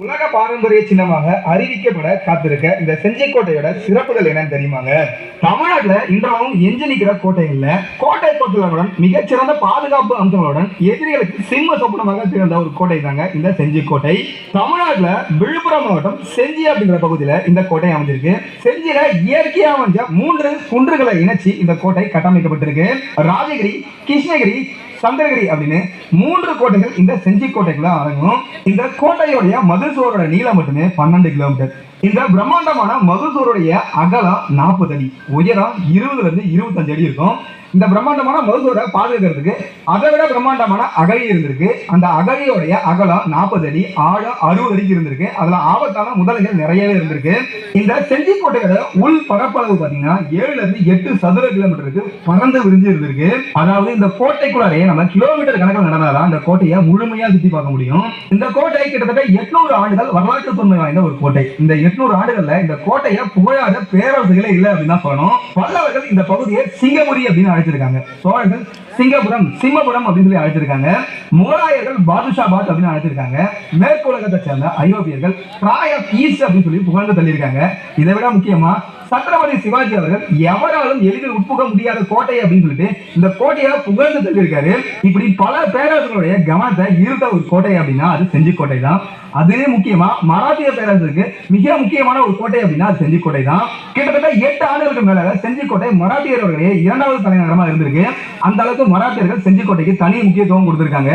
உலக பாரம்பரிய சின்னமாக அறிவிக்கப்பட காத்திருக்க இந்த செஞ்சிக்கோட்டையோட சிறப்புகள் என்னன்னு தெரியுமாங்க? தமிழ்நாட்டுல இன்றாலும் எஞ்சி நிற்கிற கோட்டைகள்ல கோட்டை கொத்தளங்களுடன் மிகச்சிறந்த பாதுகாப்பு அம்சங்களுடன் எதிரிகளுக்கு சிம்ம சொப்பனமாக திகழ்ந்த ஒரு கோட்டை தாங்க இந்த செஞ்சிக்கோட்டை. தமிழ்நாட்டுல விழுப்புரம் மாவட்டம் செஞ்சி அப்படிங்கிற பகுதியில இந்த கோட்டை அமைஞ்சிருக்கு. செஞ்சியில இயற்கையா அமைஞ்ச 3 குன்றுகளை இணைச்சி இந்த கோட்டை கட்டமைக்கப்பட்டிருக்கு. ராஜகிரி, கிருஷ்ணகிரி, சந்திரகிரி அப்படின்னு 3 கோட்டைகள் இந்த செஞ்சி கோட்டைக்குள்ள அடங்கும். இந்த கோட்டையுடைய மதில் சுவரோட நீளம் மட்டுமே 12 கிலோமீட்டர். இந்த பிரம்மாண்டமான மதில் சுவருடைய அகலம் 40 அடி, உயரம் 20 இருந்து 25 அடி இருக்கும். இந்த பிரம்மாண்டமான மதில் பாதுகாக்கிறதுக்கு அதை விட பிரம்மாண்டமான அகழி இருந்திருக்கு. அந்த அகழியோடைய அகலம் 40 அடி, ஆழம் 60 அடிக்கு இருந்திருக்கு. அதுல ஆபத்தான முதலைகள் நிறையவே இருந்திருக்கு. இந்த செஞ்சிக்கோட்டையோட உள் பரப்பளவு பாத்தீங்கன்னா 7 இருந்து 8 சதுர கிலோமீட்டருக்கு பறந்து விரிஞ்சு இருந்திருக்கு. அதாவது இந்த கோட்டைக்குள்ளாரே நம்ம கிலோமீட்டர் கணக்கில் நடந்தாதான் இந்த கோட்டையை முழுமையா சுத்தி பார்க்க முடியும். இந்த கோட்டை கிட்டத்தட்ட 800 ஆண்டுகள் வரலாற்று தொன்மை வாய்ந்த ஒரு கோட்டை. இந்த 800 ஆண்டுகள்ல இந்த கோட்டையை புகழாத பேரரசுகளே இல்லை அப்படின்னு தான் சொல்லணும். பல்லவர்கள் இந்த பகுதியை சிங்கமுரி அப்படின்னு அழைச்சிருக்காங்க. சோழர்கள் சிங்கபுரம், சிம்மபுரம் அப்படின்னு சொல்லி அழைச்சிருக்காங்க. முகலாயர்கள் பாதுஷாபாத் அப்படின்னு அழைச்சிருக்காங்க. மேற்கு உலகத்தை சேர்ந்த ஐரோப்பியர்கள் ட்ராய் ஆஃப் ஈஸ்ட் அப்படின்னு சொல்லி புகழ்ந்து தள்ளியிருக்காங்க. இதை விட முக்கியமா சத்ரபதி சிவாஜி அவர்கள் எவராலும் எளிதில் உட்புக முடியாத கோட்டை அப்படின்னு சொல்லிட்டு இந்த கோட்டையை புகழ்ந்து தள்ளியிருக்காரு. இப்படி பல பேரரசுகளுடைய கவனத்தை ஈர்த்த ஒரு கோட்டை அப்படின்னா அது செஞ்சிக்கோட்டை தான். அதே முக்கியமா மராத்திய பேரரசுக்கு மிக முக்கியமான ஒரு கோட்டை அப்படின்னா அது செஞ்சிக்கோட்டை தான். கிட்டத்தட்ட 8 ஆண்டுகளுக்கு மேல செஞ்சிக்கோட்டை மராத்தியர்களுடைய 2வது தலைநகரமா இருந்திருக்கு. அந்த அளவுக்கு மராத்தியர்கள் செஞ்சிக்கோட்டைக்கு தனி முக்கியத்துவம் கொடுத்திருக்காங்க.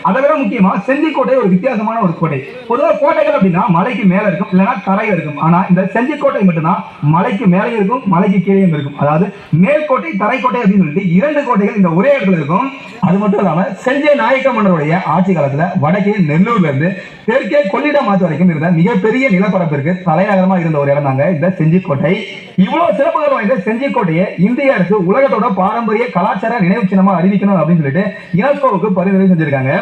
அதை விட முக்கியமா செஞ்சிக்கோட்டை ஒரு வித்தியாசமான ஒரு கோட்டை. பொதுவாக கோட்டைகள் அப்படின்னா மலைக்கு மேல இருக்கும், இல்லைன்னா தரையில இருக்கும். ஆனா இந்த செஞ்சிக்கோட்டை மட்டும்தான் மலைக்கு மேலே இருக்கும், மலைக்கு கீழே இருக்கும். அதாவது மேல்கோட்டை, தரைக்கோட்டை அப்படின்னு சொல்லிட்டு 2 கோட்டைகள் இந்த ஒரே இடத்துல இருக்கும். அது மட்டும் இல்லாம செஞ்சை நாயக்க மன்னருடைய ஆட்சி காலத்துல வடக்கே நெல்லூர்ல இருந்து தெற்கே கொள்ளிடம் ஆற்று வரைக்கும் இருந்த மிகப்பெரிய நிலப்பரப்பிற்கு தலைநகரமா இருந்த ஒரு இடம் தாங்க இந்த செஞ்சிக்கோட்டை. இவ்வளவு சிறப்புகள் வாய்ந்த செஞ்சிக்கோட்டையை இந்திய அரசு உலகத்தோட பாரம்பரிய கலாச்சார நினைவு சின்னமா அறிவிக்கணும் அப்படின்னு சொல்லிட்டு யுனெஸ்கோவுக்கு பரிந்துரை செஞ்சிருக்காங்க.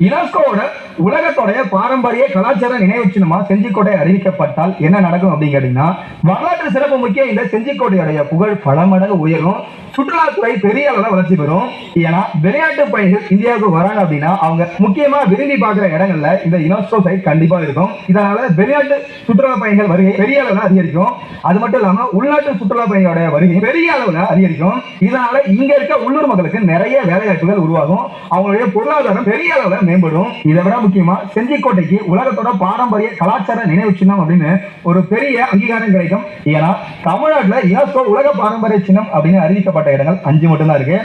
யுனெஸ்கோவோட உலகத்தோடைய பாரம்பரிய கலாச்சார நினைவு சின்னமா செஞ்சிக்கோட்டை அறிவிக்கப்பட்டால் என்ன நடக்கும் அப்படின்னு கேட்டீங்கன்னா, வரலாற்று சிறப்பு முக்கிய இந்த செஞ்சிக்கோட்டையுடைய புகழ் பல மடங்கு உயரும். சுற்றுலாத்துறை பெரிய அளவில் வளர்ச்சி பெறும். ஏன்னா வெளிநாட்டு பயணிகள் இந்தியாவுக்கு வராங்க அப்படின்னா அவங்க முக்கியமா விரும்பி பார்க்கிற இடங்கள்ல இந்த யுனெஸ்கோ சைட் கண்டிப்பா இருக்கும். இதனால வெளிநாட்டு சுற்றுலா பயணிகள் வருகை பெரிய அளவில் அதிகரிக்கும். அது மட்டும் இல்லாம உள்நாட்டு சுற்றுலா பயணிகளுடைய வருகை பெரிய அளவில் அதிகரிக்கும். இதனால இங்க இருக்க உள்ளூர் மக்களுக்கு நிறைய வேலைவாய்ப்புகள் உருவாகும். அவங்களுடைய பொருளாதாரம் பெரிய அளவில் மேம்படும். இதை விட முக்கியமா செஞ்சிக்கோட்டைக்கு உலகத்தோட பாரம்பரிய கலாச்சார நினைவு சின்னம் அப்படின்னு ஒரு பெரிய அங்கீகாரம் கிடைக்கும். ஏன்னா தமிழ்நாட்டுல யுனெஸ்கோ உலக பாரம்பரிய சின்னம் அப்படின்னு அறிவிக்கப்பட்ட இடங்கள் 5 மட்டும்தான் இருக்கு.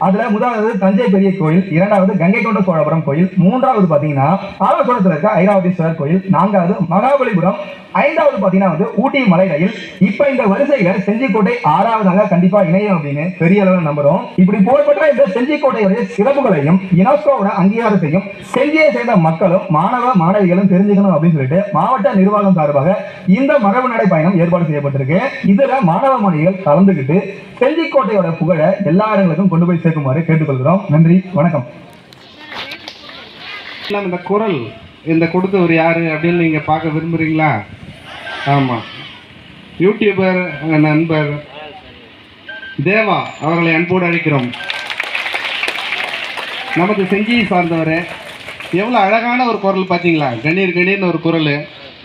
அதுல முதலாவது தஞ்சை பெரிய கோயில், 2வது கங்கை கொண்ட சோழபுரம் கோயில், 3வது பாத்தீங்கன்னா ஆலோசனத்தில் இருக்க ஐராவதீஸ்வரர் கோயில், 4வது மகாபலிபுரம், 5வது பாத்தீங்கன்னா ஊட்டி மலை ரயில். இப்ப இந்த வரிசையில செஞ்சிக்கோட்டை 6வதாக கண்டிப்பா இணையும் அப்படின்னு பெரிய அளவில் நம்புறோம். இப்படி புகழ்பெற்ற இந்த செஞ்சிக்கோட்டையுடைய சிறப்புகளையும் யுனெஸ்கோவோட அங்கீகாரத்தையும் செஞ்சியை சேர்ந்த மக்களும் மாணவ மாணவிகளும் தெரிஞ்சுக்கணும் அப்படின்னு சொல்லிட்டு மாவட்ட நிர்வாகம் சார்பாக இந்த மரபு நடை பயணம் ஏற்பாடு செய்யப்பட்டிருக்கு. இதுல மாணவ மாணவிகள் கலந்துகிட்டு செஞ்சிக்கோட்டையோட புகழை எல்லா இடங்களுக்கும் கொண்டு போய் சேர்க்குமாறு கேட்டுக்கொள்கிறோம். நன்றி, வணக்கம். இந்த குரல் இந்த கொடுத்தவர் யாரு அப்படின்னு நீங்க பார்க்க விரும்புறீங்களா? ஆமா, யூடியூபர் நண்பர் தேவா அவர்களை அன்போடு அழைக்கிறோம். நமக்கு செஞ்சியை சார்ந்தவர். எவ்வளோ அழகான ஒரு குரல் பார்த்தீங்களா? கணீர் கணீர்னு ஒரு குரல்.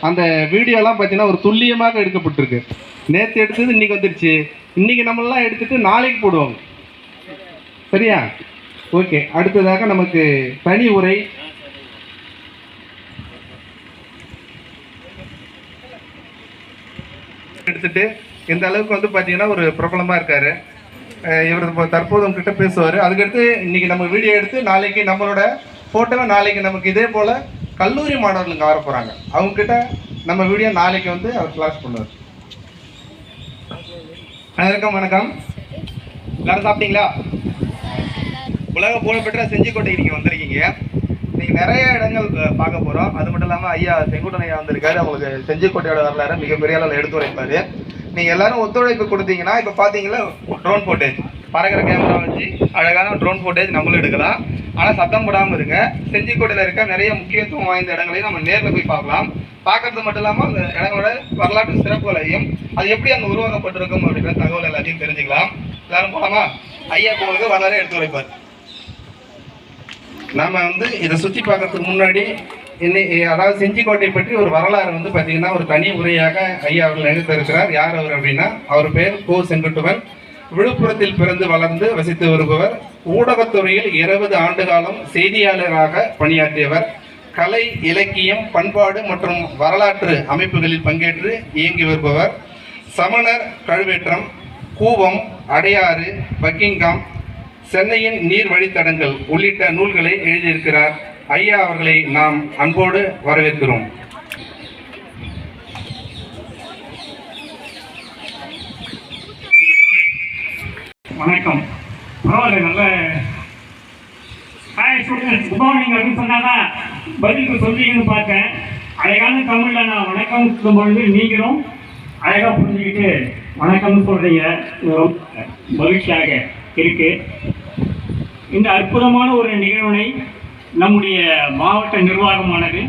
அந்த வீடியோலாம் பார்த்தீங்கன்னா ஒரு துல்லியமாக எடுக்கப்பட்டிருக்கு. நேற்று எடுத்தது இன்னைக்கு வந்துடுச்சு. இன்னைக்கு நம்மளாம் எடுத்துட்டு நாளைக்கு போடுவாங்க. சரியா? ஓகே. அடுத்ததாக நமக்கு தனி உரை எடுத்துட்டு இந்த அளவுக்கு வந்து பார்த்தீங்கன்னா ஒரு பிரபலமாக இருக்காரு. இவர் தற்போது உங்ககிட்ட பேசுவார். அதுக்கடுத்து இன்னைக்கு நம்ம வீடியோ எடுத்து நாளைக்கு நம்மளோட ஃபோட்டோவை நாளைக்கு நமக்கு இதே போல் கல்லூரி மாணவர்களுக்கு வர போகிறாங்க. அவங்கக்கிட்ட நம்ம வீடியோ நாளைக்கு வந்து அவர் கிளாஸ் பண்ணுவார். அனைவருக்கும் வணக்கம். எல்லாரும் சாப்பிட்டீங்களா? உலக புகழ்பெற்ற செஞ்சிக்கோட்டைக்கு நீங்கள் வந்திருக்கீங்க. நீங்கள் நிறைய இடங்கள் பார்க்க போகிறோம். அது மட்டும் இல்லாமல் ஐயா செங்குட்டன் ஐயா வந்திருக்காரு. அவங்களுக்கு செஞ்சிக்கோட்டையோட வரலாறு மிகப்பெரிய அளவில் எடுத்து உரைப்பார். நீங்கள் எல்லாரும் ஒத்துழைப்பு கொடுத்தீங்கன்னா இப்போ பார்த்தீங்களா ட்ரோன் ஃபோட்டேஜ், பறக்கிற கேமரா வச்சு அழகான ட்ரோன் ஃபோட்டேஜ் நம்மளும் எடுக்கலாம். ஆனால் சத்தம் போடாமல் இருங்க. செஞ்சிக்கோட்டையில் இருக்க நிறைய முக்கியத்துவம் வாய்ந்த இடங்களையும் நம்ம நேரில் போய் பார்க்கலாம். பார்க்கறது மட்டும் இல்லாமல் அந்த இடங்களோட வரலாற்று சிறப்புகளையும் அது எப்படி அங்கே உருவாக்கப்பட்டிருக்கும் அப்படின்ற தகவல் எல்லாத்தையும் தெரிஞ்சுக்கலாம். எல்லாரும் போலாமா? ஐயா உங்களுக்கு வரலாறு எடுத்து உரைப்பார். நாம வந்து இதை சுற்றி பார்க்கறதுக்கு முன்னாடி அதாவது செஞ்சிக்கோட்டை பற்றி ஒரு வரலாறு வந்து பார்த்தீங்கன்னா ஒரு தனி உரையாக ஐயா அவர்கள் நினைத்திருக்கிறார். யார் அவர் அப்படின்னா, அவர் பெயர் கோ செங்குட்டுவன். விழுப்புரத்தில் பிறந்து வளர்ந்து வசித்து வருபவர். ஊடகத்துறையில் 20 ஆண்டு காலம் செய்தியாளராக பணியாற்றியவர். கலை, இலக்கியம், பண்பாடு மற்றும் வரலாற்று அமைப்புகளில் பங்கேற்று இயங்கி வருபவர். சமணர் கழுவேற்றம், கூவம், அடையாறு, பக்கிங்காம், சென்னையின் நீர் வழித்தடங்கள் உள்ளிட்ட நூல்களை எழுதியிருக்கிறார். ஐயா அவர்களை நாம் அன்போடு வரவேற்கிறோம். வணக்கம். பரவாயில்ல, நல்ல ஹாய் ஸ்டூடெண்ட்ஸ், குட் மார்னிங் அப்படின்னு சொன்னாதான் பதிலுக்கு சொல்றீங்கன்னு பார்த்தேன். அழகான தமிழில் நான் வணக்கம் சொல்லும்பொழுது நீங்களும் அழகாக புரிஞ்சுக்கிட்டு வணக்கம்னு சொல்கிறீங்க. ரொம்ப மகிழ்ச்சியாக இருக்கு. இந்த அற்புதமான ஒரு நிகழ்வினை நம்முடைய மாவட்ட நிர்வாகமானது